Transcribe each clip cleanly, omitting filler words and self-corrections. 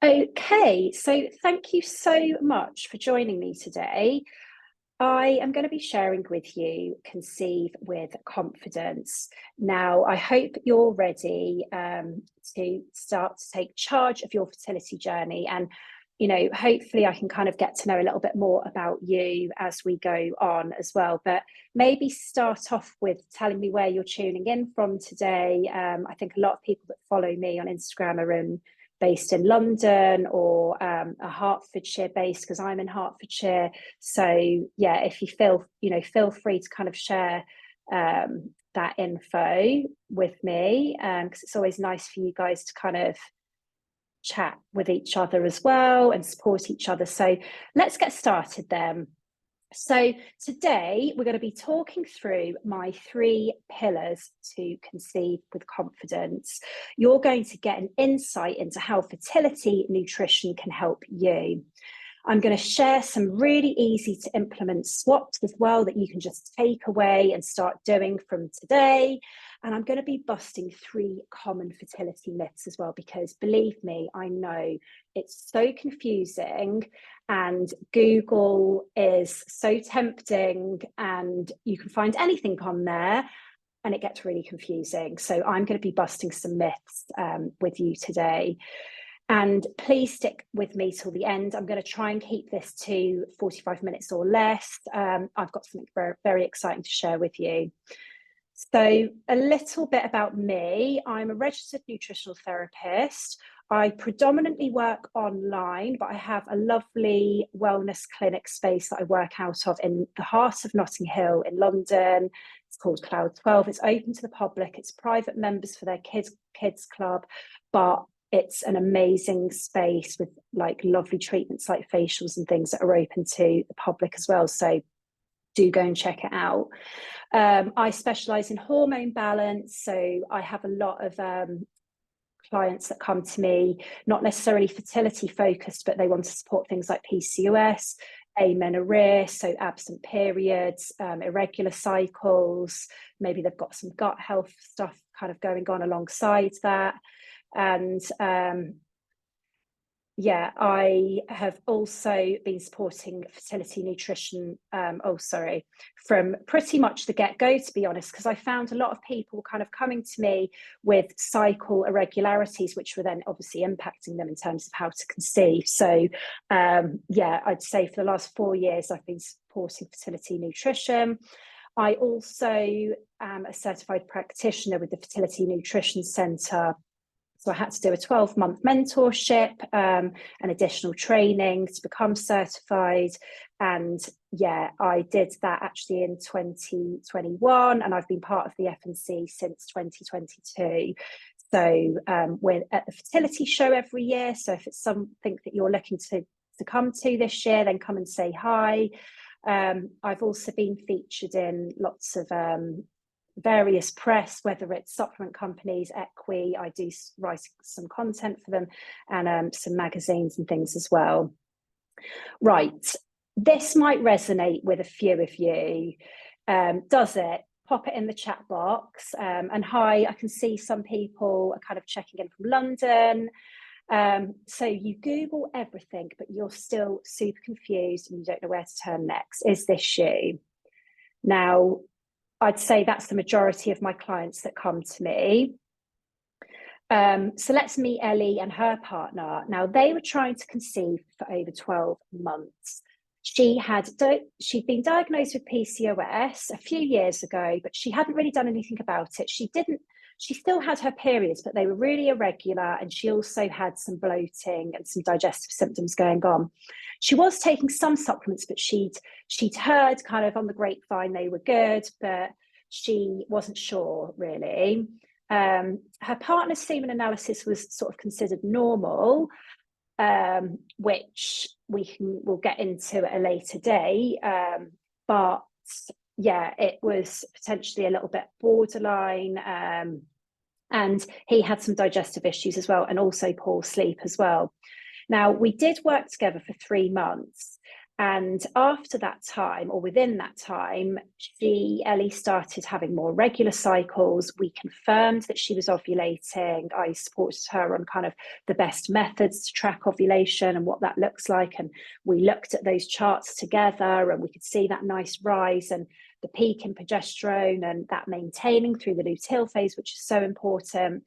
Okay, so thank you so much for joining me today. I am going to be sharing with you Conceive with Confidence. Now, I hope you're ready to start to take charge of your fertility journey. And, hopefully I can kind of get to know a little bit more about you as we go on as well. But maybe start off with telling me where you're tuning in from today. I think a lot of people that follow me on Instagram are based in London or a Hertfordshire based, because I'm in Hertfordshire. So yeah, if you feel free to kind of share that info with me, because it's always nice for you guys to kind of chat with each other as well and support each other. So let's get started then. So today we're going to be talking through my 3 pillars to conceive with confidence. You're going to get an insight into how fertility nutrition can help you. I'm going to share some really easy to implement swaps as well that you can just take away and start doing from today. And I'm going to be busting 3 common fertility myths as well, because believe me, I know it's so confusing and Google is so tempting and you can find anything on there and it gets really confusing. So I'm going to be busting some myths with you today. And please stick with me till the end. I'm going to try and keep this to 45 minutes or less. I've got something very, very exciting to share with you. So a little bit about me. I'm a registered nutritional therapist. I predominantly work online, but I have a lovely wellness clinic space that I work out of in the heart of Notting Hill in London. It's called Cloud 12. It's open to the public. It's private members for their kids club, but it's an amazing space with like lovely treatments like facials and things that are open to the public as well. So do go and check it out. I specialize in hormone balance. So I have a lot of clients that come to me, not necessarily fertility focused, but they want to support things like PCOS, amenorrhea, so absent periods, irregular cycles. Maybe they've got some gut health stuff kind of going on alongside that. And I have also been supporting fertility nutrition, from pretty much the get-go, to be honest, because I found a lot of people kind of coming to me with cycle irregularities, which were then obviously impacting them in terms of how to conceive. So I'd say for the last 4 years, I've been supporting fertility nutrition. I also am a certified practitioner with the Fertility Nutrition Centre. So I had to do a 12-month mentorship and additional training to become certified. And I did that actually in 2021, and I've been part of the FNC since 2022. So we're at the fertility show every year. So if it's something that you're looking to come to this year, then come and say hi. I've also been featured in lots of various press, whether it's supplement companies, Equi, I do write some content for them, and some magazines and things as well. Right, this might resonate with a few of you. Does it? Pop it in the chat box. And hi, I can see some people are kind of checking in from London. So you Google everything, but you're still super confused and you don't know where to turn next. Is this you? Now, I'd say that's the majority of my clients that come to me. So let's meet Ellie and her partner. Now, they were trying to conceive for over 12 months. She'd been diagnosed with PCOS a few years ago, but she hadn't really done anything about it. She still had her periods, but they were really irregular, and she also had some bloating and some digestive symptoms going on. She was taking some supplements, but she'd heard kind of on the grapevine they were good, but she wasn't sure really. Her partner's semen analysis was sort of considered normal, which we'll get into at a later date. But yeah, it was potentially a little bit borderline. And he had some digestive issues as well, and also poor sleep as well. Now, we did work together for 3 months, And after that time, or within that time, Ellie started having more regular cycles. We confirmed that she was ovulating. I supported her on kind of the best methods to track ovulation and what that looks like. And we looked at those charts together, and we could see that nice rise and the peak in progesterone, and that maintaining through the luteal phase, which is so important.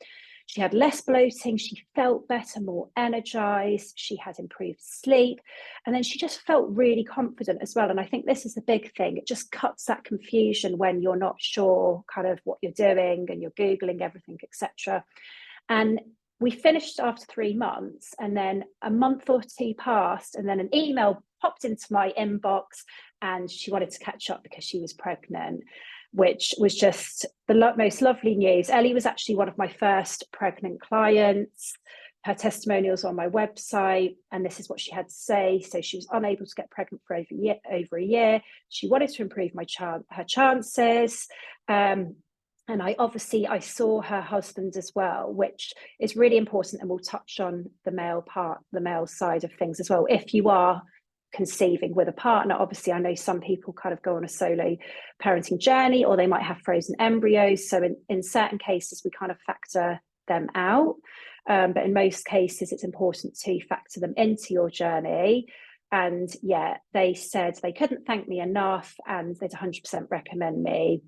She had less bloating, she felt better, more energized, she had improved sleep, and then she just felt really confident as well. And I think this is the big thing. It just cuts that confusion when you're not sure kind of what you're doing and you're Googling everything, etc. And we finished after 3 months, and then a month or two passed, and then an email popped into my inbox, and she wanted to catch up because she was pregnant, which was just the most lovely news. Ellie was actually one of my first pregnant clients. Her testimonials on my website, and this is what she had to say. So she was unable to get pregnant for over a year. She wanted to improve her chances. And I saw her husband as well, which is really important. And we'll touch on the male side of things as well. If you are conceiving with a partner, obviously I know some people kind of go on a solo parenting journey, or they might have frozen embryos. So in certain cases, we kind of factor them out. But in most cases, it's important to factor them into your journey. And yeah, they said they couldn't thank me enough, and they'd 100% recommend me.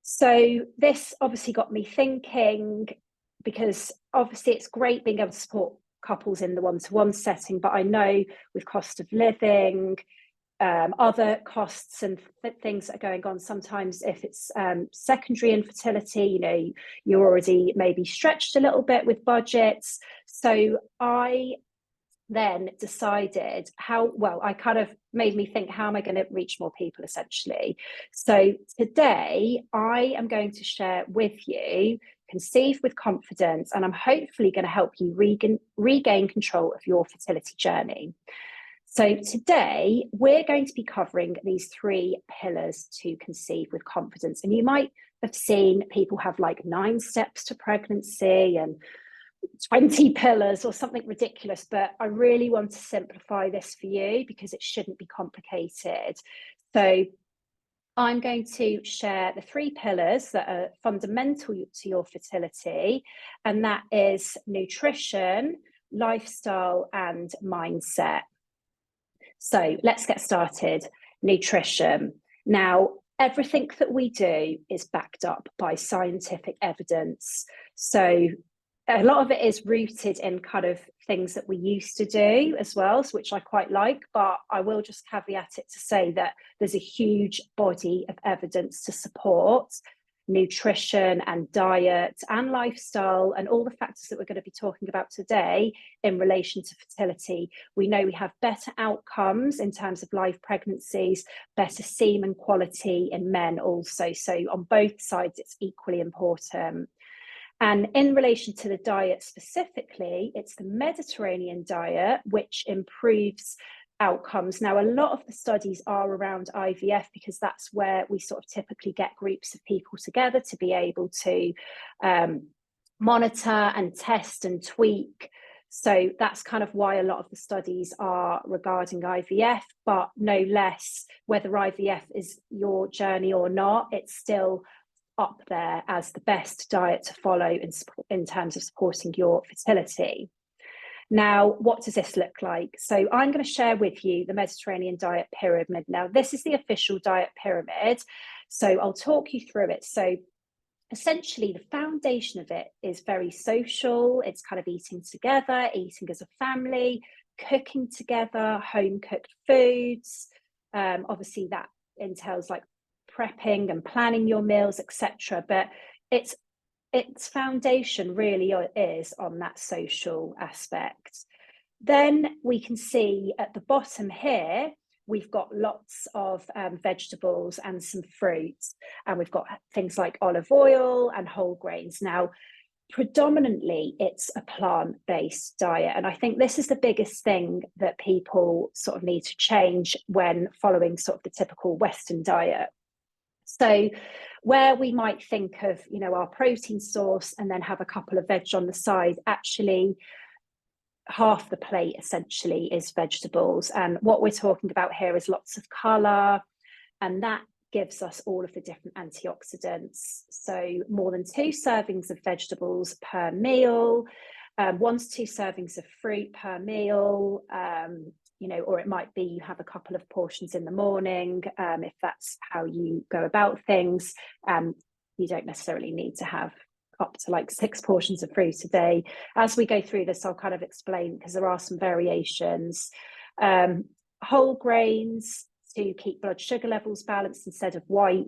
So this obviously got me thinking, because obviously it's great being able to support couples in the one-to-one setting, but I know with cost of living, other costs and things that are going on, sometimes if it's secondary infertility, you know, you're already maybe stretched a little bit with budgets. So I then decided I kind of made me think, how am I going to reach more people, essentially? So today I am going to share with you Conceive with Confidence, and I'm hopefully going to help you regain control of your fertility journey. So today we're going to be covering these 3 pillars to conceive with confidence. And you might have seen people have like 9 steps to pregnancy and 20 pillars or something ridiculous, but I really want to simplify this for you because it shouldn't be complicated. So I'm going to share the 3 pillars that are fundamental to your fertility, and that is nutrition, lifestyle, and mindset. So let's get started. Nutrition. Now, everything that we do is backed up by scientific evidence. So a lot of it is rooted in kind of things that we used to do as well, which I quite like, but I will just caveat it to say that there's a huge body of evidence to support nutrition and diet and lifestyle and all the factors that we're going to be talking about today in relation to fertility. We know we have better outcomes in terms of live pregnancies, better semen quality in men also. So on both sides, it's equally important. And in relation to the diet specifically, it's the Mediterranean diet, which improves outcomes. Now, a lot of the studies are around IVF because that's where we sort of typically get groups of people together to be able to monitor and test and tweak. So that's kind of why a lot of the studies are regarding IVF, but no less, whether IVF is your journey or not, it's still up there as the best diet to follow in terms of supporting your fertility. Now, what does this look like? So I'm going to share with you the Mediterranean diet pyramid. Now, this is the official diet pyramid. So I'll talk you through it. So essentially, the foundation of it is very social. It's kind of eating together, eating as a family, cooking together, home cooked foods. Obviously, that entails like prepping and planning your meals, etc. But its foundation really is on that social aspect. Then we can see at the bottom here, we've got lots of vegetables and some fruits, and we've got things like olive oil and whole grains. Now, predominantly, it's a plant-based diet, and I think this is the biggest thing that people sort of need to change when following sort of the typical Western diet. So where we might think of, you know, our protein source and then have a couple of veg on the side, actually half the plate essentially is vegetables. And what we're talking about here is lots of colour, and that gives us all of the different antioxidants. So more than 2 servings of vegetables per meal, 1 to 2 servings of fruit per meal, or it might be you have a couple of portions in the morning, if that's how you go about things. You don't necessarily need to have up to like 6 portions of fruit a day. As we go through this, I'll kind of explain, because there are some variations. Whole grains to keep blood sugar levels balanced instead of white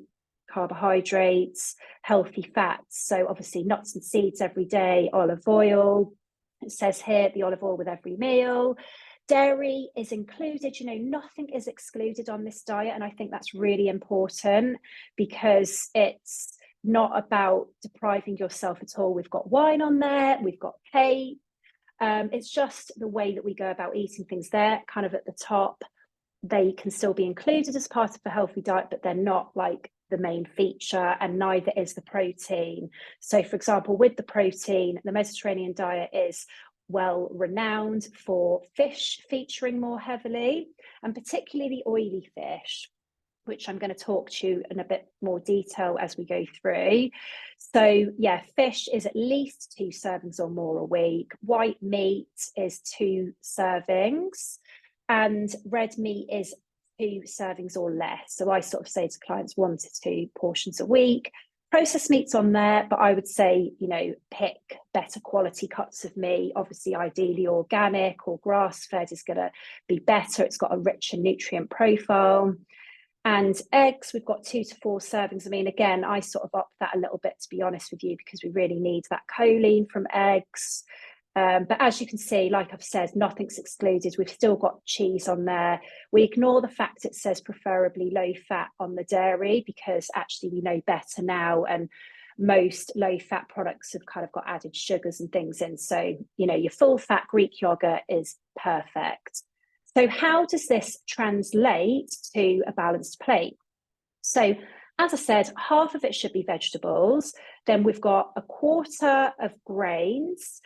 carbohydrates, healthy fats. So obviously nuts and seeds every day, olive oil. It says here the olive oil with every meal. Dairy is included, nothing is excluded on this diet. And I think that's really important, because it's not about depriving yourself at all. We've got wine on there, we've got cake. It's just the way that we go about eating things there, kind of at the top. They can still be included as part of a healthy diet, but they're not like the main feature, and neither is the protein. So for example, with the protein, the Mediterranean diet is well renowned for fish featuring more heavily, and particularly the oily fish, which I'm going to talk to you in a bit more detail as we go through. So yeah, fish is at least 2 servings or more a week. White meat is 2 servings, and red meat is 2 servings or less. So I sort of say to clients 1 to 2 portions a week. Processed meat's on there, but I would say, pick better quality cuts of meat. Obviously, ideally organic or grass-fed is going to be better. It's got a richer nutrient profile. And eggs, we've got 2 to 4 servings. I mean, again, I sort of up that a little bit, to be honest with you, because we really need that choline from eggs. But as you can see, like I've said, nothing's excluded. We've still got cheese on there. We ignore the fact it says preferably low fat on the dairy, because actually we know better now, and most low fat products have kind of got added sugars and things in. So, your full fat Greek yogurt is perfect. So how does this translate to a balanced plate? So as I said, half of it should be vegetables. Then we've got 1/4 of grains,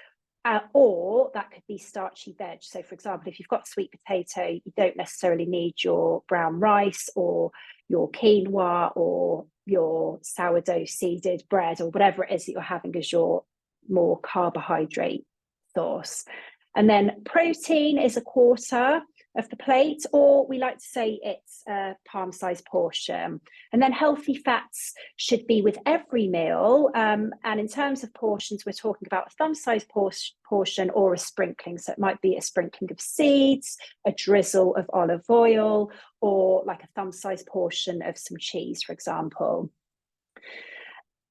or that could be starchy veg. So for example, if you've got sweet potato, you don't necessarily need your brown rice or your quinoa or your sourdough seeded bread, or whatever it is that you're having as your more carbohydrate source. And then protein is 1/4 of the plate, or we like to say it's a palm-sized portion. And then healthy fats should be with every meal. And in terms of portions, we're talking about a thumb-sized portion or a sprinkling. So it might be a sprinkling of seeds, a drizzle of olive oil, or like a thumb-sized portion of some cheese, for example.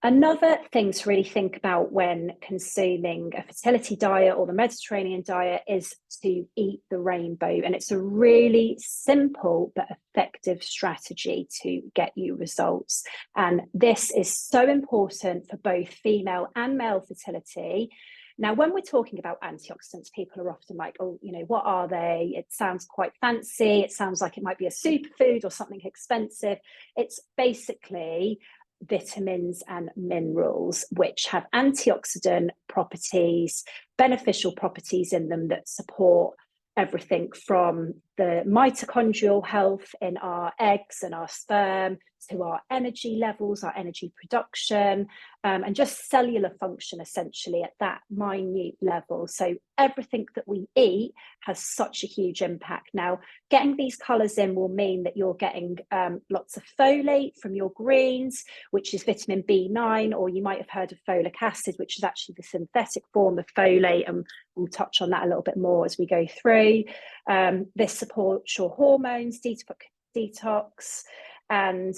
Another thing to really think about when consuming a fertility diet or the Mediterranean diet is to eat the rainbow. And it's a really simple but effective strategy to get you results. And this is so important for both female and male fertility. Now, when we're talking about antioxidants, people are often like, oh, what are they? It sounds quite fancy. It sounds like it might be a superfood or something expensive. It's basically vitamins and minerals which have antioxidant properties, beneficial properties in them that support everything from the mitochondrial health in our eggs and our sperm to our energy levels, our energy production, and just cellular function essentially at that minute level. So everything that we eat has such a huge impact. Now, getting these colours in will mean that you're getting lots of folate from your greens, which is vitamin B9, or you might have heard of folic acid, which is actually the synthetic form of folate, and we'll touch on that a little bit more as we go through. This supports your hormones, detox, and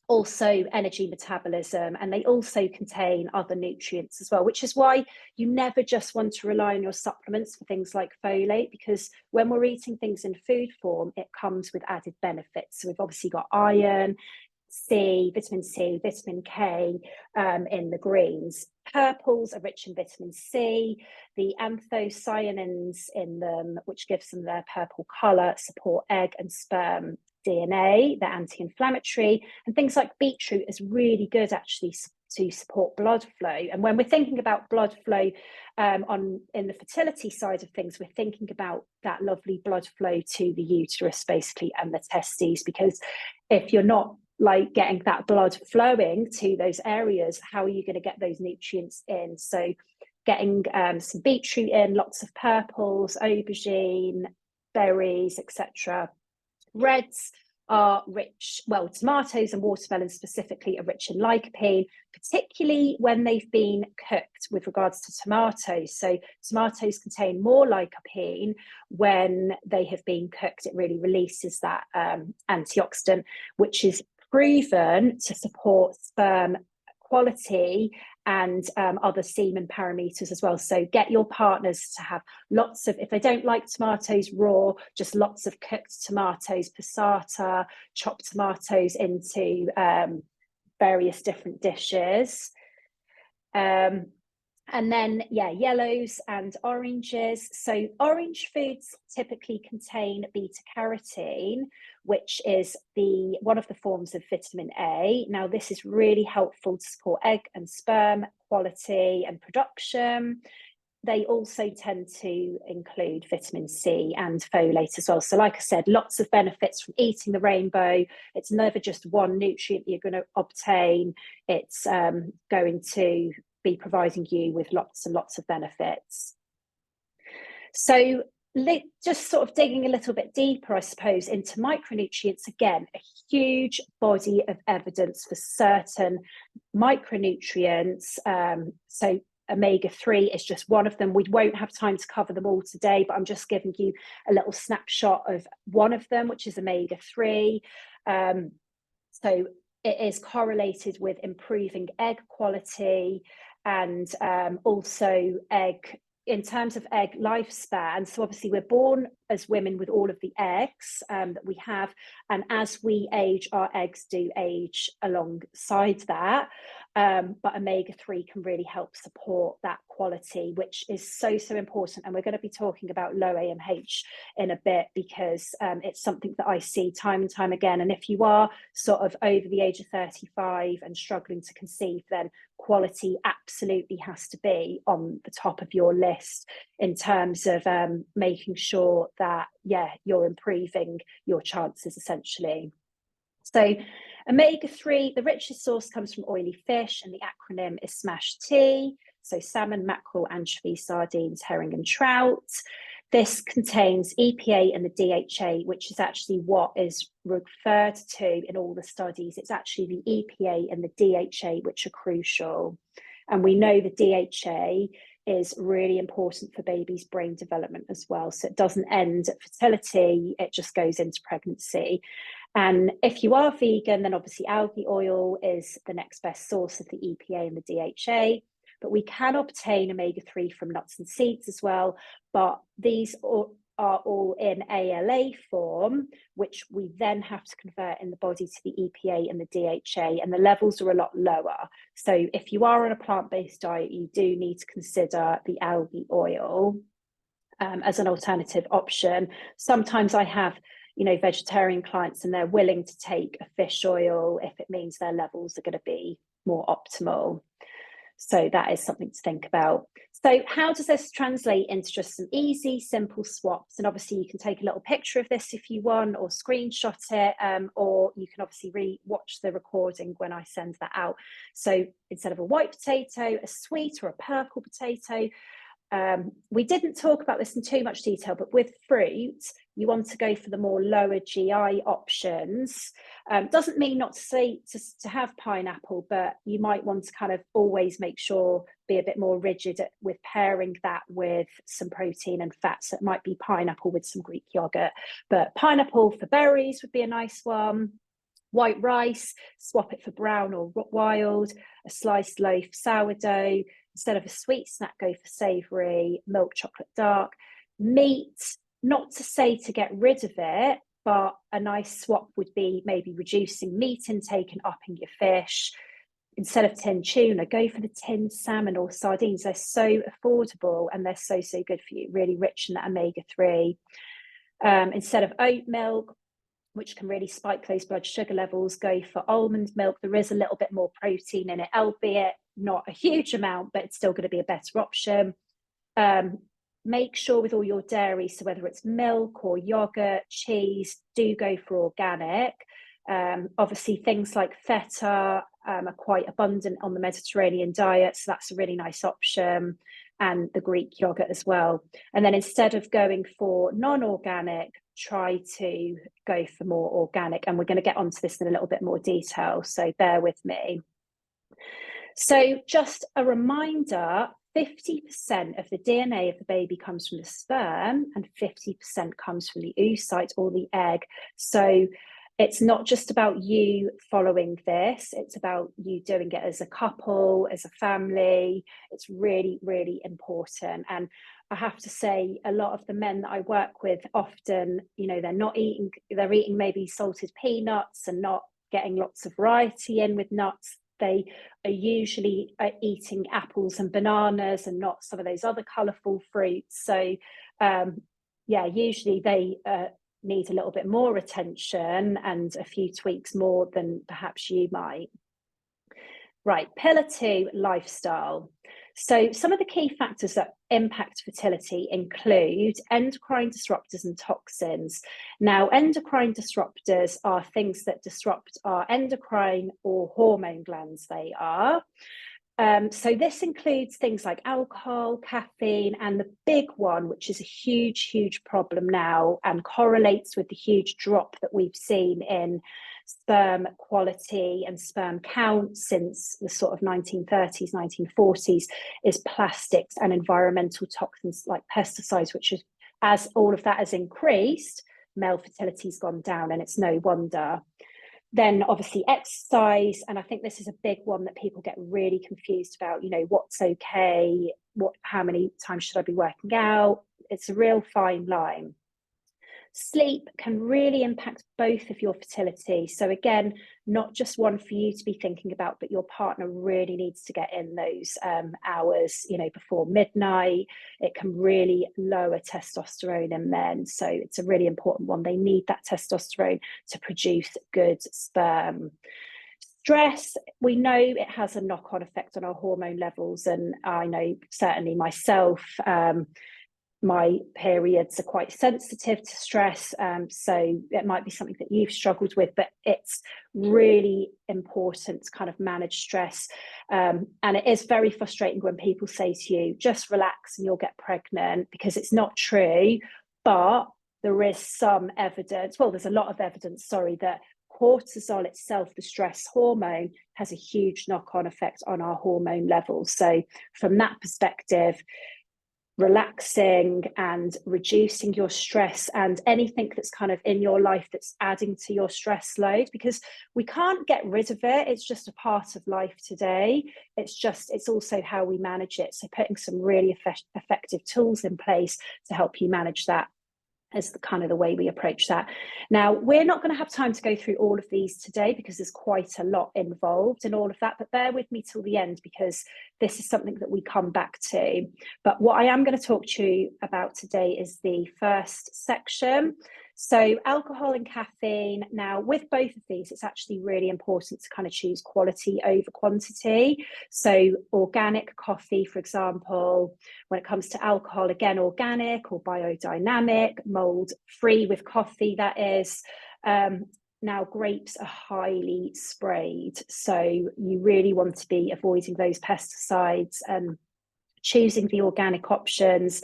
also energy metabolism. And they also contain other nutrients as well, which is why you never just want to rely on your supplements for things like folate, because when we're eating things in food form, it comes with added benefits. So we've obviously got iron, vitamin C, vitamin K in the greens. Purples are rich in vitamin C. The anthocyanins in them, which gives them their purple colour, support egg and sperm DNA. They're anti-inflammatory. And things like beetroot is really good actually to support blood flow. And when we're thinking about blood flow in the fertility side of things, we're thinking about that lovely blood flow to the uterus basically and the testes, because if you're not like getting that blood flowing to those areas, how are you going to get those nutrients in? So getting some beetroot in, lots of purples, aubergine, berries, etc. Reds are rich, well, tomatoes and watermelons specifically are rich in lycopene, particularly when they've been cooked with regards to tomatoes. So tomatoes contain more lycopene when they have been cooked. It really releases that antioxidant, which is proven to support sperm quality and other semen parameters as well. So get your partners to have lots of, if they don't like tomatoes raw, just lots of cooked tomatoes, passata, chopped tomatoes into various different dishes. And then, yeah, yellows and oranges. So orange foods typically contain beta carotene, which is one of the forms of vitamin A. Now, this is really helpful to support egg and sperm quality and production. They also tend to include vitamin C and folate as well. So like I said, lots of benefits from eating the rainbow. It's never just one nutrient that you're going to obtain. It's going to be providing you with lots and lots of benefits. So just sort of digging a little bit deeper, I suppose, into micronutrients, again, a huge body of evidence for certain micronutrients. So omega-3 is just one of them. We won't have time to cover them all today, but I'm just giving you a little snapshot of one of them, which is omega-3. So it is correlated with improving egg quality and also egg, in terms of egg lifespan. So obviously we're born as women with all of the eggs that we have, and as we age, our eggs do age alongside that. But omega-3 can really help support that quality, which is so important. And we're going to be talking about low AMH in a bit, because it's something that I see time and time again. And if you are sort of over the age of 35 and struggling to conceive, then quality absolutely has to be on the top of your list in terms of making sure that, yeah, you're improving your chances essentially. So omega-3, the richest source comes from oily fish, and the acronym is SMASH-T. So salmon, mackerel, anchovy, sardines, herring, and trout. This contains EPA and the DHA, which is actually what is referred to in all the studies. It's actually the EPA and the DHA which are crucial. And we know the DHA is really important for baby's brain development as well. So it doesn't end at fertility, it just goes into pregnancy. And if you are vegan, then obviously algae oil is the next best source of the EPA and the DHA. But we can obtain omega-3 from nuts and seeds as well. But these are all in ALA form, which we then have to convert in the body to the EPA and the DHA, and the levels are a lot lower. So if you are on a plant-based diet, you do need to consider the algae oil as an alternative option. Sometimes I have, you know, vegetarian clients and they're willing to take a fish oil if it means their levels are going to be more optimal. So that is something to think about. So how does this translate into just some easy, simple swaps? And obviously you can take a little picture of this if you want, or screenshot it, or you can obviously re-watch the recording when I send that out. So instead of a white potato, a sweet or a purple potato. We didn't talk about this in too much detail, but with fruit, you want to go for the more lower GI options. Doesn't mean not to say to have pineapple, but you might want to kind of always make sure, be a bit more rigid with pairing that with some protein and fat. So it might be pineapple with some Greek yogurt, but pineapple for berries would be a nice one. White rice, swap it for brown or wild. A sliced loaf sourdough. Instead of a sweet snack, go for savoury. Milk chocolate dark. Meat, not to say to get rid of it, but a nice swap would be maybe reducing meat intake and upping your fish. Instead of tinned tuna, go for the tinned salmon or sardines. They're so affordable and they're so good for you, really rich in that omega-3. Instead of oat milk, which can really spike those blood sugar levels. Go for almond milk. There is a little bit more protein in it, albeit not a huge amount, but it's still going to be a better option. Make sure with all your dairy, so whether it's milk or yogurt, cheese, do go for organic. Obviously, things like feta are quite abundant on the Mediterranean diet, so that's a really nice option, and the Greek yogurt as well. And then instead of going for non-organic, try to go for more organic. And we're going to get onto this in a little bit more detail, so bear with me. So just a reminder, 50% of the DNA of the baby comes from the sperm and 50% comes from the oocyte or the egg. So it's not just about you following this, it's about you doing it as a couple, as a family. It's really, really important. And I have to say, a lot of the men that I work with often, they're eating maybe salted peanuts and not getting lots of variety in with nuts. They are usually eating apples and bananas and not some of those other colourful fruits. So usually they need a little bit more attention and a few tweaks more than perhaps you might. Right, pillar 2, lifestyle. So some of the key factors that impact fertility include endocrine disruptors and toxins. Now, endocrine disruptors are things that disrupt our endocrine or hormone glands, they are. So this includes things like alcohol, caffeine, and the big one, which is a huge, huge problem now and correlates with the huge drop that we've seen in sperm quality and sperm count since the sort of 1930s, 1940s, is plastics and environmental toxins like pesticides, which is, as all of that has increased, male fertility's gone down, and it's no wonder. Then obviously exercise, and I think this is a big one that people get really confused about, what's okay, how many times should I be working out? It's a real fine line. Sleep can really impact both of your fertility. So again, not just one for you to be thinking about, but your partner really needs to get in those hours, before midnight. It can really lower testosterone in men. So it's a really important one. They need that testosterone to produce good sperm. Stress, we know it has a knock-on effect on our hormone levels. And I know certainly myself, my periods are quite sensitive to stress, so it might be something that you've struggled with, but it's really important to kind of manage stress. And it is very frustrating when people say to you, just relax and you'll get pregnant, because it's not true. But there is some evidence, well, there's a lot of evidence, that cortisol itself, the stress hormone, has a huge knock-on effect on our hormone levels. So from that perspective, relaxing and reducing your stress and anything that's kind of in your life that's adding to your stress load, because we can't get rid of it. It's just a part of life today. It's also how we manage it. So putting some really effective tools in place to help you manage that is the way we approach that. Now, we're not going to have time to go through all of these today because there's quite a lot involved in all of that, but bear with me till the end because this is something that we come back to. But what I am going to talk to you about today is the first section. So alcohol and caffeine. Now, with both of these, it's actually really important to kind of choose quality over quantity. So organic coffee, for example, when it comes to alcohol, again, organic or biodynamic, mold free with coffee, that is. Now, grapes are highly sprayed, so you really want to be avoiding those pesticides and choosing the organic options.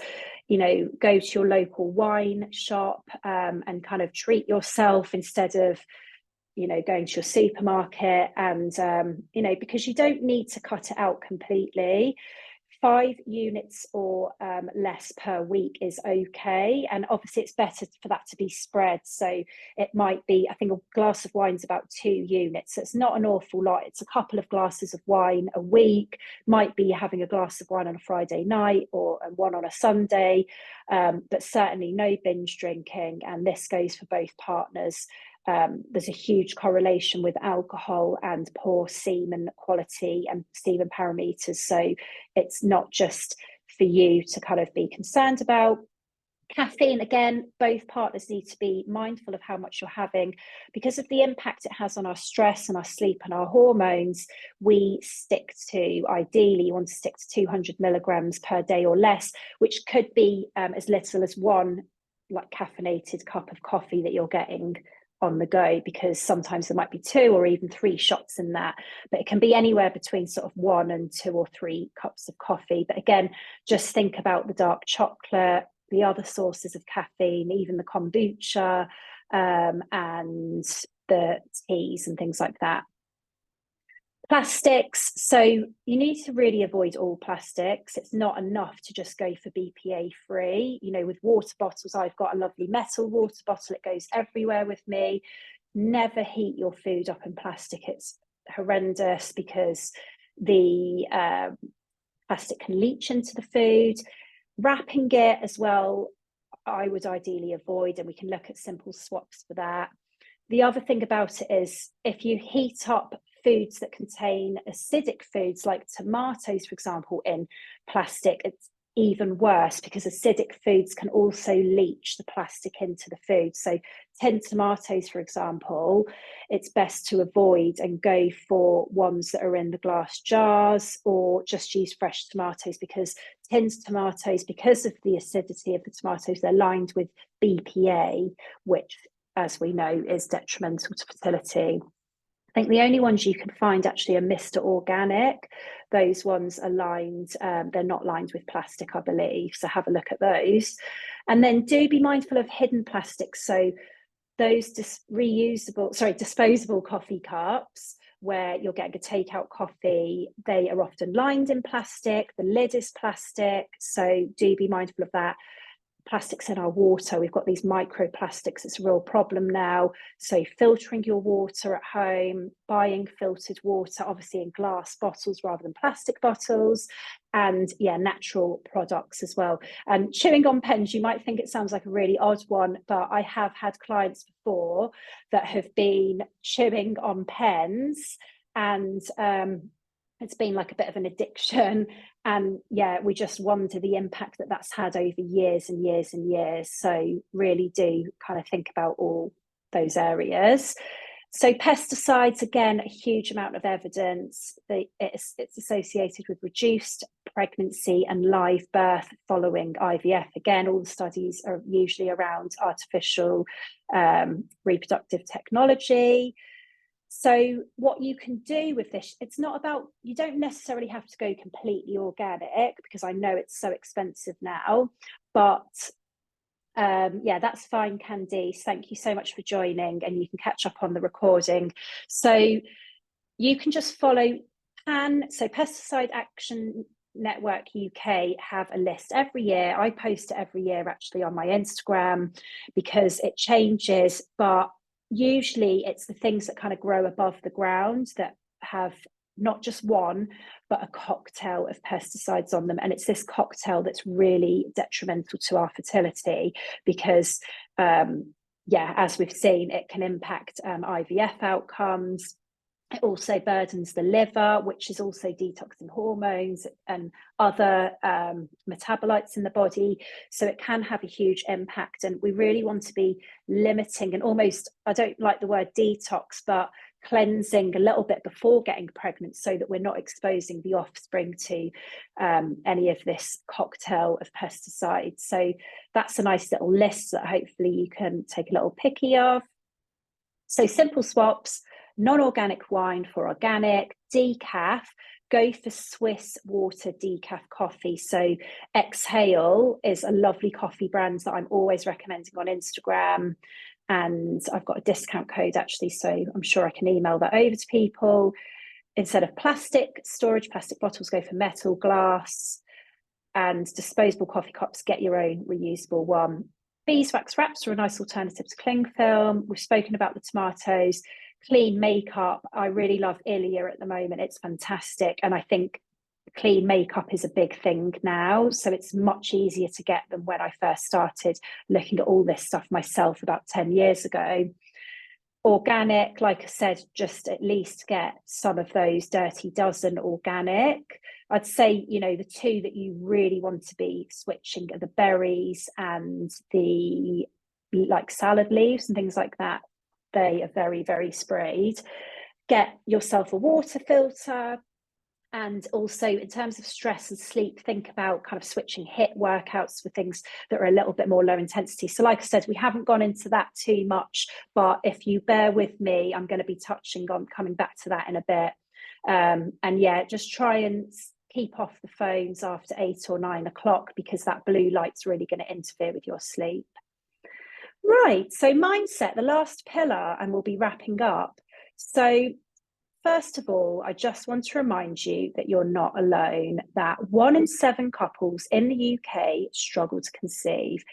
Go to your local wine shop and kind of treat yourself instead of going to your supermarket, and because you don't need to cut it out completely. 5 units or less per week is okay, and obviously it's better for that to be spread. So it might be, I think a glass of wine is about 2 units, so it's not an awful lot. It's a couple of glasses of wine a week. Might be having a glass of wine on a Friday night or one on a Sunday, but certainly no binge drinking, and this goes for both partners. There's a huge correlation with alcohol and poor semen quality and semen parameters. So it's not just for you to kind of be concerned about. Caffeine, again, both partners need to be mindful of how much you're having. Because of the impact it has on our stress and our sleep and our hormones, we ideally you want to stick to 200 milligrams per day or less, which could be as little as one like caffeinated cup of coffee that you're getting on the go, because sometimes there might be 2 or even 3 shots in that, but it can be anywhere between sort of 1 and 2 or 3 cups of coffee. But again, just think about the dark chocolate, the other sources of caffeine, even the kombucha, and the teas and things like that. Plastics, so you need to really avoid all plastics. It's not enough to just go for BPA free. You know, with water bottles, I've got a lovely metal water bottle. It goes everywhere with me. Never heat your food up in plastic. It's horrendous because the plastic can leach into the food. Wrapping it as well, I would ideally avoid, and we can look at simple swaps for that. The other thing about it is if you heat up foods that contain acidic foods like tomatoes, for example, in plastic, it's even worse because acidic foods can also leach the plastic into the food. So tinned tomatoes, for example, it's best to avoid and go for ones that are in the glass jars, or just use fresh tomatoes, because tinned tomatoes, because of the acidity of the tomatoes, they're lined with BPA, which, as we know, is detrimental to fertility. I think the only ones you can find actually are Mr. Organic. Those ones are lined, they're not lined with plastic, I believe. So have a look at those. And then do be mindful of hidden plastics. So those disposable coffee cups where you're getting a takeout coffee, they are often lined in plastic. The lid is plastic. So do be mindful of that. Plastics in our water, we've got these microplastics. It's a real problem now. So filtering your water at home, buying filtered water, obviously in glass bottles rather than plastic bottles, and natural products as well. And chewing on pens, you might think it sounds like a really odd one, but I have had clients before that have been chewing on pens, and it's been like a bit of an addiction. And we just wonder the impact that that's had over years and years and years. So really do kind of think about all those areas. So pesticides, again, a huge amount of evidence that it's associated with reduced pregnancy and live birth following IVF. Again, all the studies are usually around artificial reproductive technology. So what you can do with this, it's not about, you don't necessarily have to go completely organic, because I know it's so expensive now, but that's fine, Candice. Thank you so much for joining, and you can catch up on the recording. So you can just follow Pesticide Action Network UK have a list every year. I post it every year actually on my Instagram because it changes, but usually it's the things that kind of grow above the ground that have not just one, but a cocktail of pesticides on them. And it's this cocktail that's really detrimental to our fertility because, as we've seen, it can impact IVF outcomes. It also burdens the liver, which is also detoxing hormones and other metabolites in the body. So it can have a huge impact. And we really want to be limiting and almost, I don't like the word detox, but cleansing a little bit before getting pregnant so that we're not exposing the offspring to any of this cocktail of pesticides. So that's a nice little list that hopefully you can take a little picky of. So simple swaps. Non-organic wine for organic, decaf, go for Swiss water decaf coffee. So Exhale is a lovely coffee brand that I'm always recommending on Instagram. And I've got a discount code actually, so I'm sure I can email that over to people. Instead of plastic bottles, go for metal, glass, and disposable coffee cups, get your own reusable one. Beeswax wraps are a nice alternative to cling film. We've spoken about the tomatoes. Clean makeup, I really love Ilia at the moment. It's fantastic. And I think clean makeup is a big thing now. So it's much easier to get than when I first started looking at all this stuff myself about 10 years ago. Organic, like I said, just at least get some of those Dirty Dozen organic. I'd say, you know, the two that you really want to be switching are the berries and the like salad leaves and things like that. They are very, very sprayed. Get yourself a water filter. And also in terms of stress and sleep, think about kind of switching HIIT workouts for things that are a little bit more low intensity. So like I said, we haven't gone into that too much, but if you bear with me, I'm going to be touching on coming back to that in a bit. And yeah, just try and keep off the phones after 8 or 9 o'clock, because that blue light's really going to interfere with your sleep. Right, so mindset, the last pillar, and we'll be wrapping up. So first of all, I just want to remind you that you're not alone, that 1 in 7 couples in the UK struggle to conceive.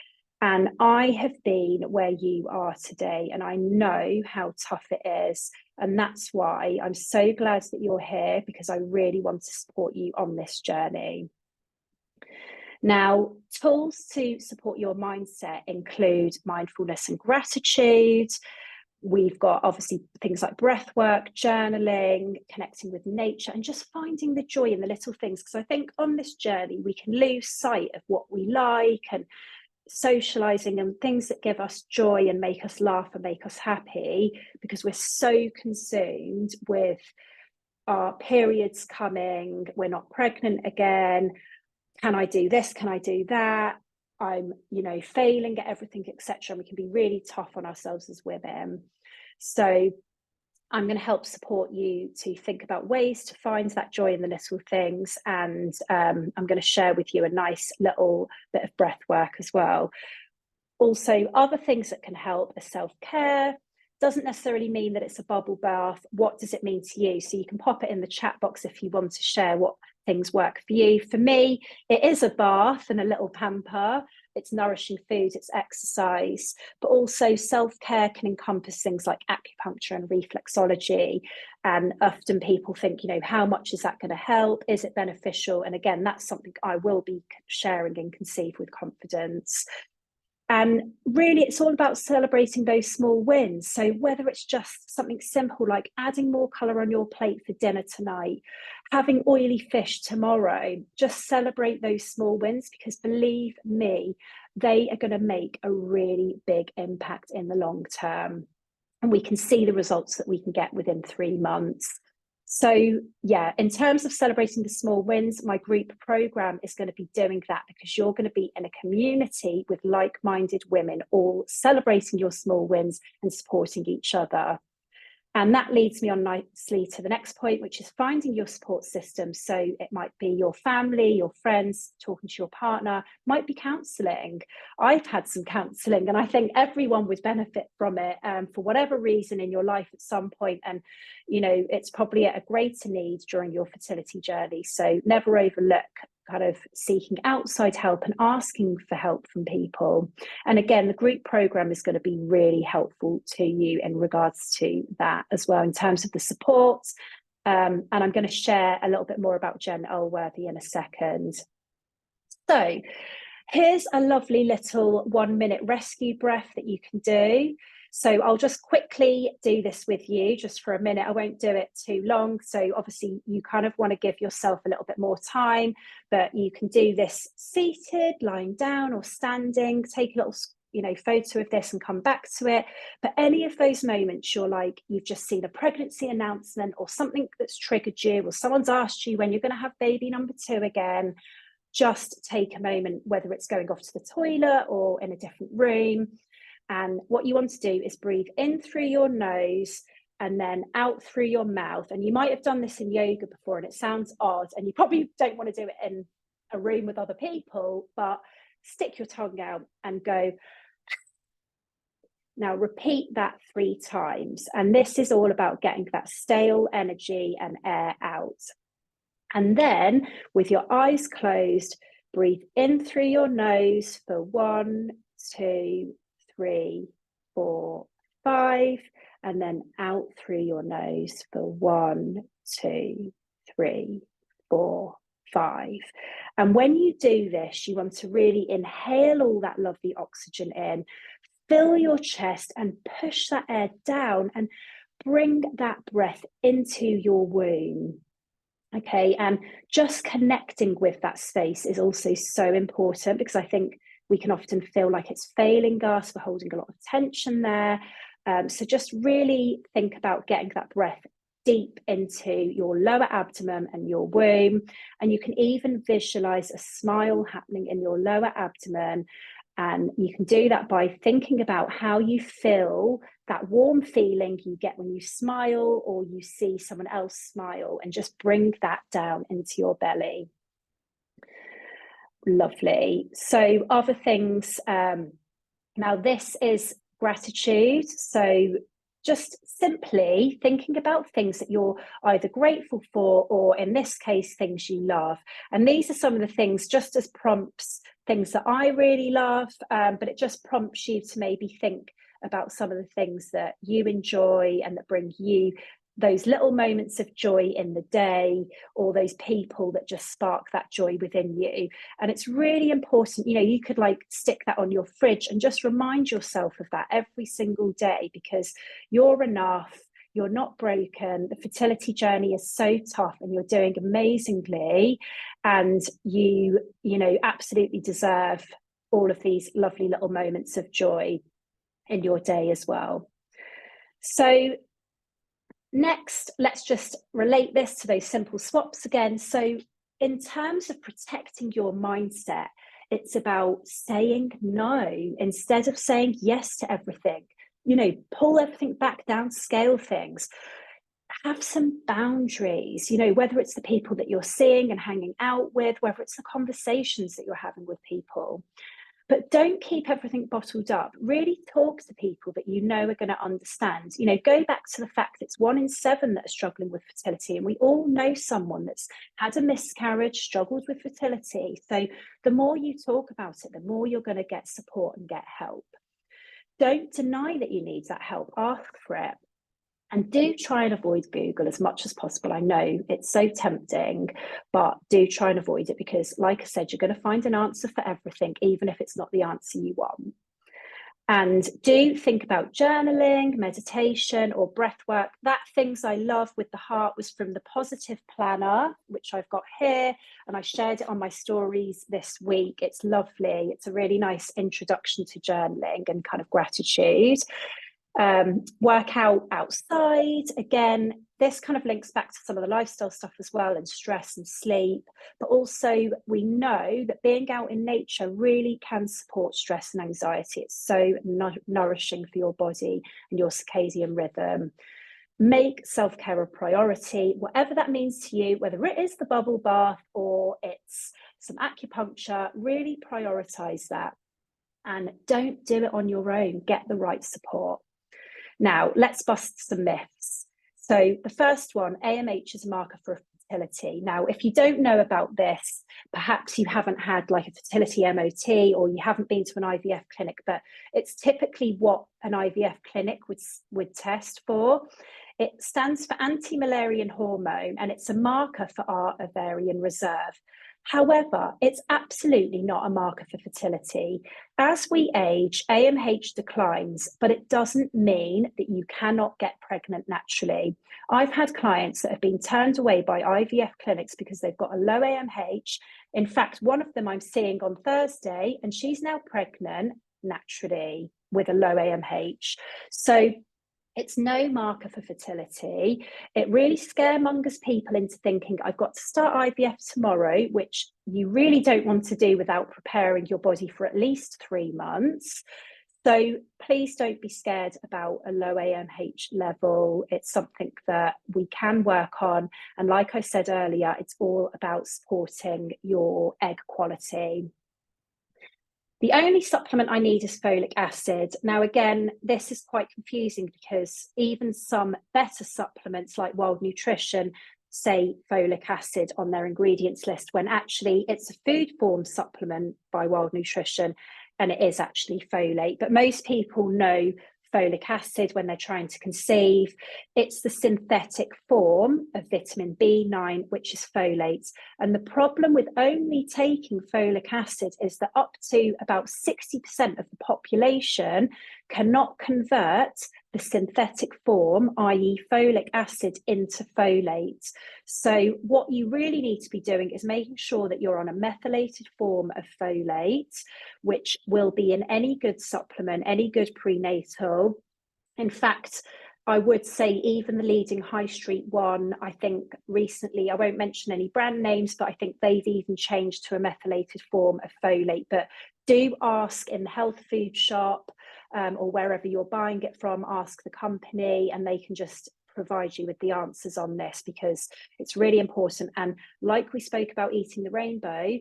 And I have been where you are today, and I know how tough it is. And that's why I'm so glad that you're here, because I really want to support you on this journey. Now, tools to support your mindset include mindfulness and gratitude. We've got obviously things like breath work, journaling, connecting with nature, and just finding the joy in the little things. Because I think on this journey, we can lose sight of what we like, and socializing and things that give us joy and make us laugh and make us happy, because we're so consumed with our periods coming, we're not pregnant again, can I do this, can I do that, I'm, you know, failing at everything, etc. We can be really tough on ourselves as women. So I'm going to help support you to think about ways to find that joy in the little things. And I'm going to share with you a nice little bit of breath work as well. Also, other things that can help are self-care. Doesn't necessarily mean that it's a bubble bath. What does it mean to you? So you can pop it in the chat box if you want to share what things work for you. For me, it is a bath and a little pamper. It's nourishing food, it's exercise, but also self-care can encompass things like acupuncture and reflexology. And often people think, you know, how much is that going to help? Is it beneficial? And again, that's something I will be sharing in Conceive with Confidence. And really, it's all about celebrating those small wins. So whether it's just something simple like adding more colour on your plate for dinner tonight, having oily fish tomorrow, just celebrate those small wins, because believe me, they are going to make a really big impact in the long term. And we can see the results that we can get within 3 months. So yeah, in terms of celebrating the small wins, my group program is going to be doing that, because you're going to be in a community with like-minded women, all celebrating your small wins and supporting each other. And that leads me on nicely to the next point, which is finding your support system. So it might be your family, your friends, talking to your partner, might be counselling. I've had some counselling, and I think everyone would benefit from it for whatever reason in your life at some point. And, you know, it's probably at a greater need during your fertility journey. So never overlook kind of seeking outside help and asking for help from people. And again, the group program is going to be really helpful to you in regards to that as well, in terms of the support. And I'm going to share a little bit more about Jen Ulworthy in a second. So here's a lovely little 1-minute rescue breath that you can do. So I'll just quickly do this with you just for a minute. I won't do it too long. So obviously you kind of want to give yourself a little bit more time, but you can do this seated, lying down, or standing. Take a little, you know, photo of this and come back to it. But any of those moments you're like, you've just seen a pregnancy announcement or something that's triggered you, or someone's asked you when you're going to have baby number 2 again, just take a moment, whether it's going off to the toilet or in a different room. And what you want to do is breathe in through your nose and then out through your mouth. And you might have done this in yoga before and it sounds odd, and you probably don't want to do it in a room with other people, but stick your tongue out and go. Now repeat that 3 times. And this is all about getting that stale energy and air out. And then with your eyes closed, breathe in through your nose for 1, 2, 3, 4, 5, and then out through your nose for 1, 2, 3, 4, 5. And when you do this, you want to really inhale all that lovely oxygen in, fill your chest and push that air down and bring that breath into your womb. Okay, and just connecting with that space is also so important, because I think we can often feel like it's failing us, we're holding a lot of tension there. So just really think about getting that breath deep into your lower abdomen and your womb. And you can even visualize a smile happening in your lower abdomen. And you can do that by thinking about how you feel, that warm feeling you get when you smile or you see someone else smile, and just bring that down into your belly. Lovely. So other things, now this is gratitude. So just simply thinking about things that you're either grateful for, or in this case, things you love. And these are some of the things, just as prompts, things that I really love, but it just prompts you to maybe think about some of the things that you enjoy and that bring you those little moments of joy in the day, or those people that just spark that joy within you. And it's really important, you know, you could like stick that on your fridge and just remind yourself of that every single day, because you're enough, you're not broken. The fertility journey is so tough and you're doing amazingly, and you know, absolutely deserve all of these lovely little moments of joy in your day as well. So next, let's just relate this to those simple swaps again. So in terms of protecting your mindset, it's about saying no instead of saying yes to everything. You know, pull everything back down, scale things. Have some boundaries, you know, whether it's the people that you're seeing and hanging out with, whether it's the conversations that you're having with people. But don't keep everything bottled up. Really talk to people that you know are going to understand. You know, go back to the fact it's 1 in 7 that are struggling with fertility, and we all know someone that's had a miscarriage, struggled with fertility. So the more you talk about it, the more you're going to get support and get help. Don't deny that you need that help. Ask for it. And do try and avoid Google as much as possible. I know it's so tempting, but do try and avoid it, because, like I said, you're going to find an answer for everything, even if it's not the answer you want. And do think about journaling, meditation, or breath work. That Things I Love with the Heart was from the Positive Planner, which I've got here, and I shared it on my stories this week. It's lovely. It's a really nice introduction to journaling and kind of gratitude. Work out outside. Again, this kind of links back to some of the lifestyle stuff as well, and stress and sleep. But also, we know that being out in nature really can support stress and anxiety. It's so nourishing for your body and your circadian rhythm. Make self-care a priority, whatever that means to you, whether it is the bubble bath or it's some acupuncture. Really prioritize that, and don't do it on your own. Get the right support. Now, let's bust some myths. So the first one, AMH is a marker for fertility. Now, if you don't know about this, perhaps you haven't had like a fertility MOT, or you haven't been to an IVF clinic, but it's typically what an IVF clinic would test for. It stands for anti-Müllerian hormone, and it's a marker for our ovarian reserve. However, it's absolutely not a marker for fertility. As we age, AMH declines, but it doesn't mean that you cannot get pregnant naturally. I've had clients that have been turned away by IVF clinics because they've got a low AMH. In fact, one of them I'm seeing on Thursday, and she's now pregnant naturally with a low AMH. So it's no marker for fertility. It really scaremongers people into thinking, I've got to start IVF tomorrow, which you really don't want to do without preparing your body for at least 3 months. So please don't be scared about a low AMH level. It's something that we can work on. And like I said earlier, it's all about supporting your egg quality. The only supplement I need is folic acid. Now, again, this is quite confusing, because even some better supplements like Wild Nutrition say folic acid on their ingredients list, when actually it's a food form supplement by Wild Nutrition, and it is actually folate. But most people know folic acid when they're trying to conceive. It's the synthetic form of vitamin B9, which is folate. And the problem with only taking folic acid is that up to about 60% of the population cannot convert the synthetic form, i.e. folic acid, into folate. So what you really need to be doing is making sure that you're on a methylated form of folate, which will be in any good supplement, any good prenatal. In fact, I would say even the leading high street one, I think recently, I won't mention any brand names, but I think they've even changed to a methylated form of folate. But do ask in the health food shop or wherever you're buying it from, ask the company and they can just provide you with the answers on this, because it's really important. And like we spoke about eating the rainbow,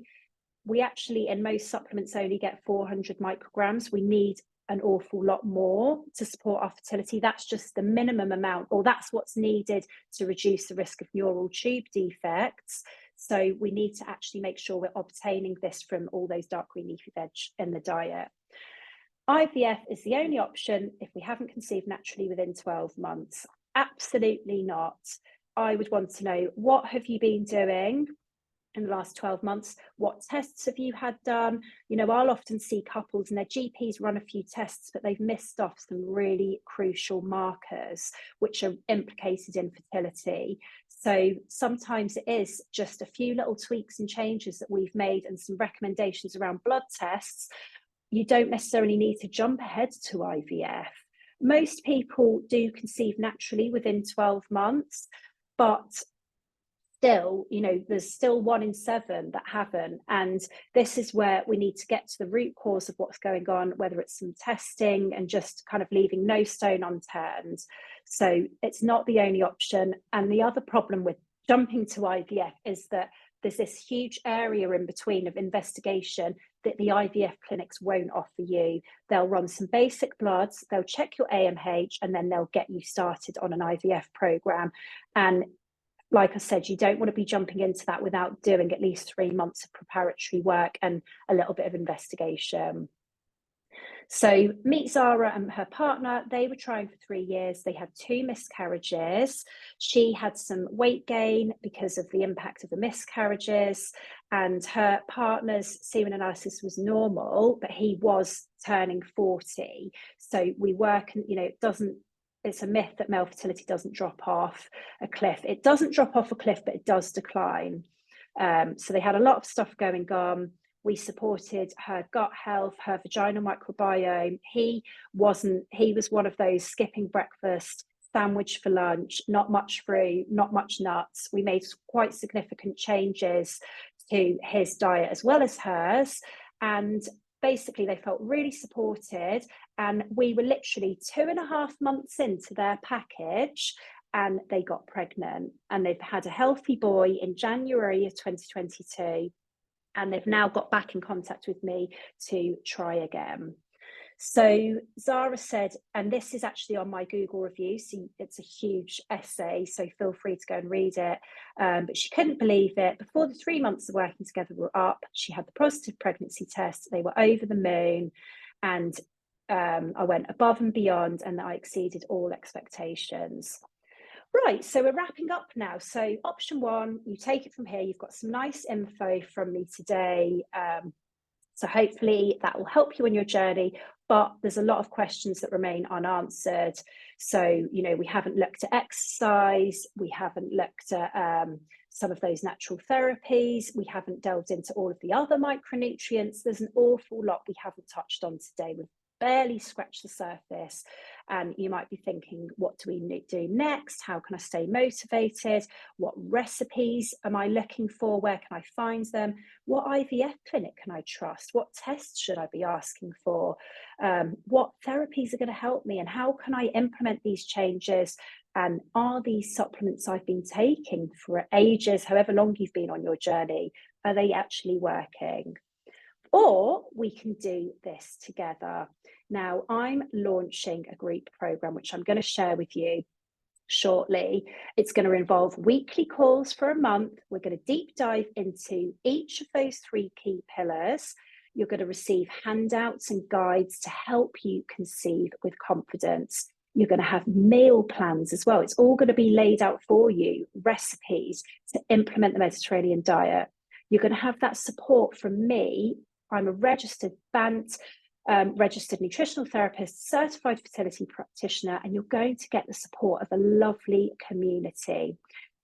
we actually in most supplements only get 400 micrograms. We need an awful lot more to support our fertility. That's just the minimum amount, or that's what's needed to reduce the risk of neural tube defects. So we need to actually make sure we're obtaining this from all those dark green leafy veg in the diet. IVF is the only option if we haven't conceived naturally within 12 months. Absolutely not. I would want to know, what have you been doing in the last 12 months? What tests have you had done? You know, I'll often see couples and their GPs run a few tests, but they've missed off some really crucial markers which are implicated in fertility. So sometimes it is just a few little tweaks and changes that we've made and some recommendations around blood tests. You don't necessarily need to jump ahead to IVF. Most people do conceive naturally within 12 months, but still, you know, there's still 1 in 7 that haven't. And this is where we need to get to the root cause of what's going on, whether it's some testing and just kind of leaving no stone unturned. So it's not the only option. And the other problem with jumping to IVF is that there's this huge area in between of investigation that the IVF clinics won't offer you. They'll run some basic bloods, they'll check your AMH, and then they'll get you started on an IVF program. And like I said, you don't want to be jumping into that without doing at least 3 months of preparatory work and a little bit of investigation. So meet Zara and her partner. They were trying for 3 years. They had 2 miscarriages. She had some weight gain because of the impact of the miscarriages, and her partner's semen analysis was normal, but he was turning 40. So we work, you know, it's a myth that male fertility doesn't drop off a cliff. It doesn't drop off a cliff, but it does decline. So they had a lot of stuff going on. We supported her gut health, her vaginal microbiome. He was one of those skipping breakfast, sandwich for lunch, not much fruit, not much nuts. We made quite significant changes to his diet as well as hers. And basically they felt really supported, and we were literally 2.5 months into their package and they got pregnant, and they've had a healthy boy in January of 2022, and they've now got back in contact with me to try again. So Zara said, and this is actually on my Google review, so it's a huge essay, so feel free to go and read it. But she couldn't believe it. Before the 3 months of working together were up, she had the positive pregnancy test. They were over the moon, and I went above and beyond, and I exceeded all expectations. Right, so we're wrapping up now. So option 1, you take it from here. You've got some nice info from me today. So hopefully that will help you in your journey, but there's a lot of questions that remain unanswered. So, you know, we haven't looked at exercise, we haven't looked at some of those natural therapies, we haven't delved into all of the other micronutrients. There's an awful lot we haven't touched on today. We've barely scratched the surface, and you might be thinking, what do we do next? How can I stay motivated? What recipes am I looking for? Where can I find them? What IVF clinic can I trust? What tests should I be asking for? What therapies are going to help me, and how can I implement these changes? And are these supplements I've been taking for ages, however long you've been on your journey, are they actually working? Or we can do this together. Now, I'm launching a group program, which I'm going to share with you shortly. It's going to involve weekly calls for a month. We're going to deep dive into each of those 3 key pillars. You're going to receive handouts and guides to help you conceive with confidence. You're going to have meal plans as well. It's all going to be laid out for you, recipes to implement the Mediterranean diet. You're going to have that support from me. I'm a registered BANT registered nutritional therapist, certified fertility practitioner, and you're going to get the support of a lovely community.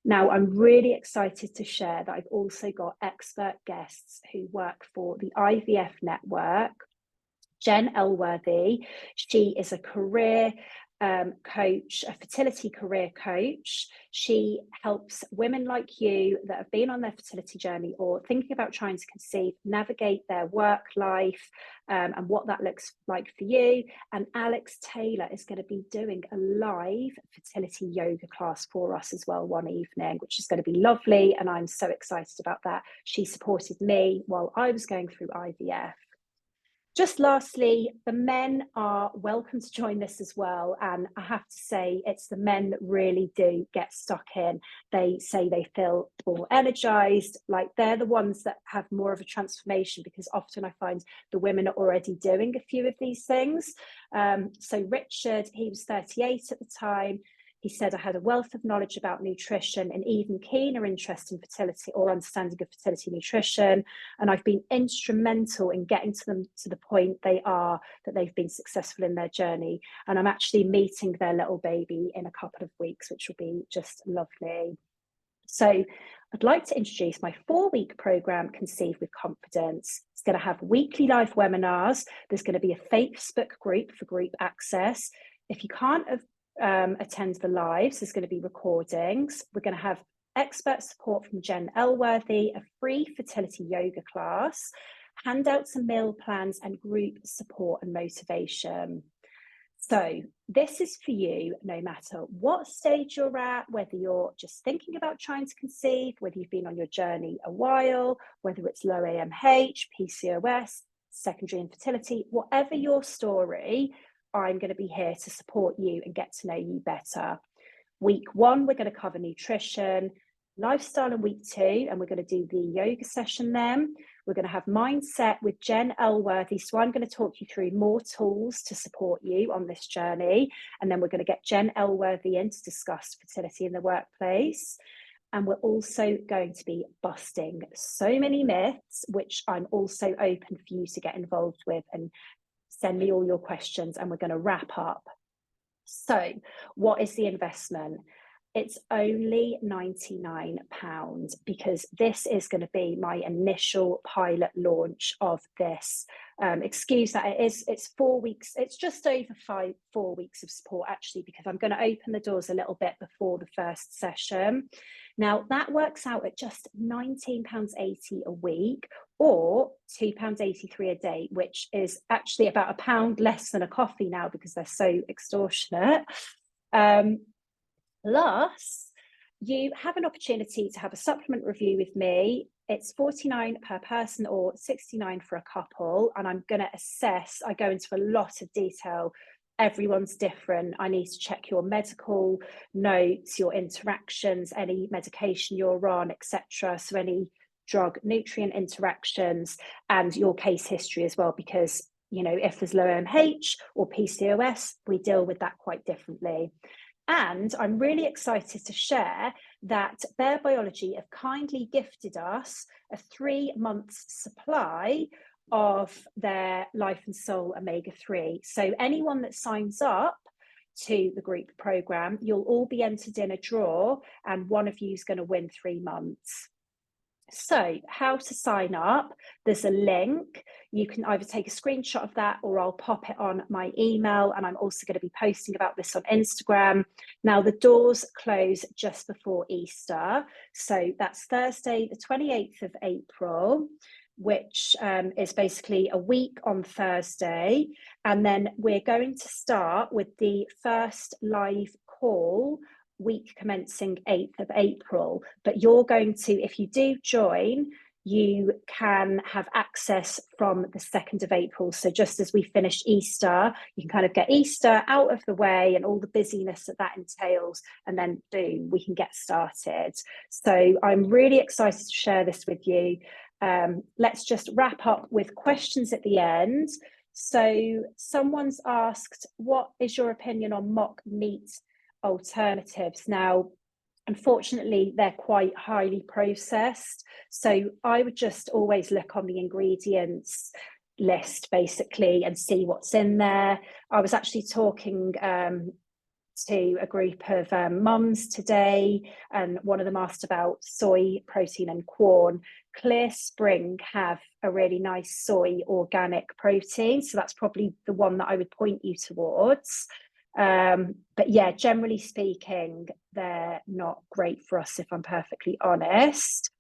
Now, I'm really excited to share that I've also got expert guests who work for the IVF network. Jen Elworthy, she is a career coach, a fertility career coach. She helps women like you that have been on their fertility journey or thinking about trying to conceive, navigate their work life and what that looks like for you. And Alex Taylor is going to be doing a live fertility yoga class for us as well one evening, which is going to be lovely. And I'm so excited about that. She supported me while I was going through IVF. Just lastly, the men are welcome to join this as well. And I have to say, it's the men that really do get stuck in. They say they feel more energized, like they're the ones that have more of a transformation, because often I find the women are already doing a few of these things. So Richard, he was 38 at the time. He said, I had a wealth of knowledge about nutrition and even keener interest in fertility or understanding of fertility nutrition. And I've been instrumental in getting to them to the point they are, that they've been successful in their journey. And I'm actually meeting their little baby in a couple of weeks, which will be just lovely. So I'd like to introduce my 4-week program, Conceive With Confidence. It's going to have weekly live webinars. There's going to be a Facebook group for group access. If you can't attend the lives, there's going to be recordings. We're going to have expert support from Jen Elworthy, a free fertility yoga class, handouts and meal plans, and group support and motivation. So this is for you no matter what stage you're at, whether you're just thinking about trying to conceive, whether you've been on your journey a while, whether it's low AMH, PCOS, secondary infertility, whatever your story, I'm going to be here to support you and get to know you better. Week 1, we're going to cover nutrition, lifestyle in week 2, and we're going to do the yoga session then. We're going to have mindset with Jen Elworthy. So I'm going to talk you through more tools to support you on this journey. And then we're going to get Jen Elworthy in to discuss fertility in the workplace. And we're also going to be busting so many myths, which I'm also open for you to get involved with, and send me all your questions, and we're going to wrap up. So what is the investment? It's only £99 because this is going to be my initial pilot launch of this. Excuse that, it's 4 weeks. It's just over 4 weeks of support actually, because I'm going to open the doors a little bit before the first session. Now that works out at just £19.80 a week, or £2.83 a day, which is actually about £1 less than a coffee now because they're so extortionate. Plus, you have an opportunity to have a supplement review with me. It's $49 per person or $69 for a couple. And I'm going to assess, I go into a lot of detail. Everyone's different. I need to check your medical notes, your interactions, any medication you're on, etc. So any drug nutrient interactions, and your case history as well, because you know, if there's low AMH or PCOS, we deal with that quite differently. And I'm really excited to share that Bare Biology have kindly gifted us a 3 months supply of their Life and Soul Omega-3. So anyone that signs up to the group program, you'll all be entered in a draw, and one of you is going to win 3 months. So how to sign up? There's a link. You can either take a screenshot of that, or I'll pop it on my email, and I'm also going to be posting about this on Instagram. Now the doors close just before Easter, so that's Thursday the 28th of April, which is basically a week on Thursday. And then we're going to start with the first live call week commencing 8th of April. But you're going to, if you do join, you can have access from the 2nd of April. So just as we finish Easter, you can kind of get Easter out of the way and all the busyness that entails, and then boom, we can get started. So I'm really excited to share this with you. Let's just wrap up with questions at the end. So someone's asked, what is your opinion on mock meat alternatives? Now, unfortunately, they're quite highly processed. So I would just always look on the ingredients. list basically and see what's in there. I was actually talking to a group of mums today, and one of them asked about soy protein and corn. Clear Spring have a really nice soy organic protein, so that's probably the one that I would point you towards. But yeah, generally speaking, they're not great for us, if I'm perfectly honest.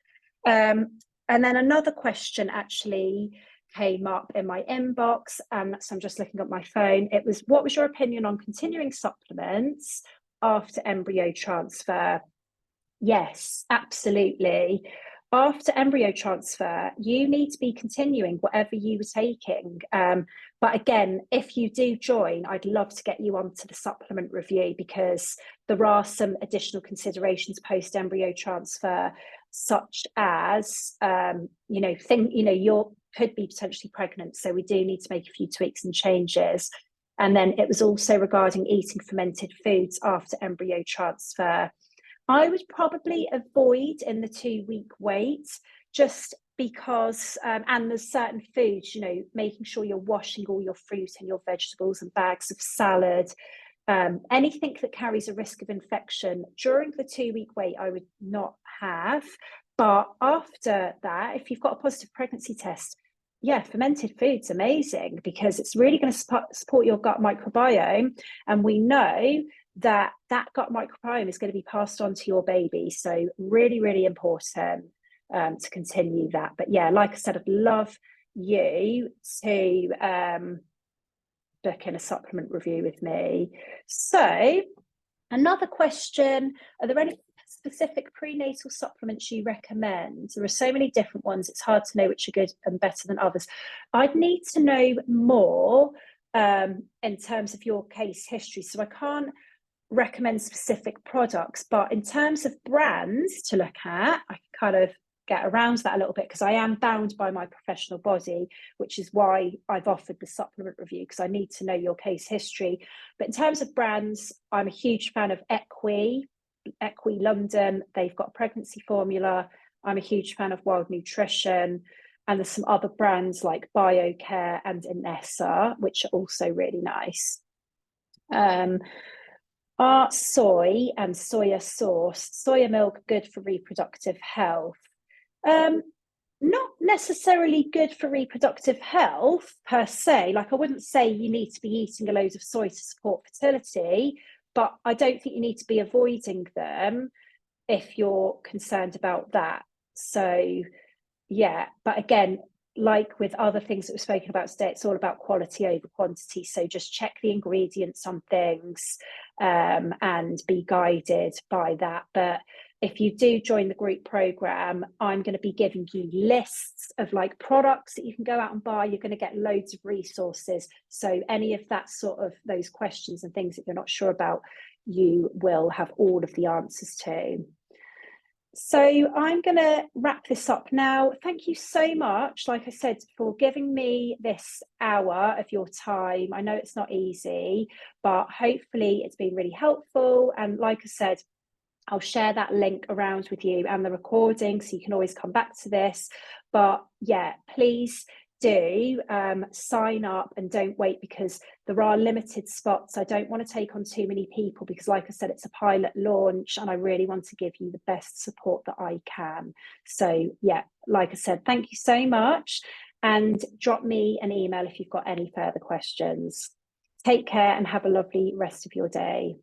And then another question actually came up in my inbox, and so I'm just looking at my phone. It was, what was your opinion on continuing supplements after embryo transfer? Yes, absolutely. After embryo transfer, you need to be continuing whatever you were taking. But again, if you do join, I'd love to get you onto the supplement review, because there are some additional considerations post embryo transfer, such as you could be potentially pregnant, so we do need to make a few tweaks and changes. And then it was also regarding eating fermented foods after embryo transfer. I would probably avoid in the 2-week wait, just because, and there's certain foods, making sure you're washing all your fruit and your vegetables and bags of salad. Anything that carries a risk of infection during the 2-week wait, I would not have. But after that, if you've got a positive pregnancy test, yeah, fermented food's amazing, because it's really going to support your gut microbiome. And we know that gut microbiome is going to be passed on to your baby. So really, really important to continue that. But yeah, like I said, I'd love you to book in a supplement review with me. So another question, are there any specific prenatal supplements you recommend? There are so many different ones, it's hard to know which are good and better than others. I'd need to know more in terms of your case history, so I can't recommend specific products, but in terms of brands to look at, I can kind of get around that a little bit, because I am bound by my professional body, which is why I've offered the supplement review, because I need to know your case history. But in terms of brands, I'm a huge fan of Equi London. They've got a pregnancy formula. I'm a huge fan of Wild Nutrition, and there's some other brands like BioCare and Inessa, which are also really nice. Are soy and soya sauce, soya milk, good for reproductive health? Not necessarily good for reproductive health per se. Like, I wouldn't say you need to be eating a load of soy to support fertility, but I don't think you need to be avoiding them if you're concerned about that. So yeah, but again, like with other things that we've spoken about today, it's all about quality over quantity. So just check the ingredients on things and be guided by that. But if you do join the group program, I'm going to be giving you lists of like products that you can go out and buy. You're going to get loads of resources. So any of that sort of those questions and things that you're not sure about, you will have all of the answers to. So I'm going to wrap this up now. Thank you so much, like I said, for giving me this hour of your time. I know it's not easy, but hopefully it's been really helpful. And like I said, I'll share that link around with you and the recording, so you can always come back to this. But yeah, please do sign up and don't wait, because there are limited spots. I don't want to take on too many people, because like I said, it's a pilot launch and I really want to give you the best support that I can. So yeah, like I said, thank you so much, and drop me an email if you've got any further questions. Take care and have a lovely rest of your day.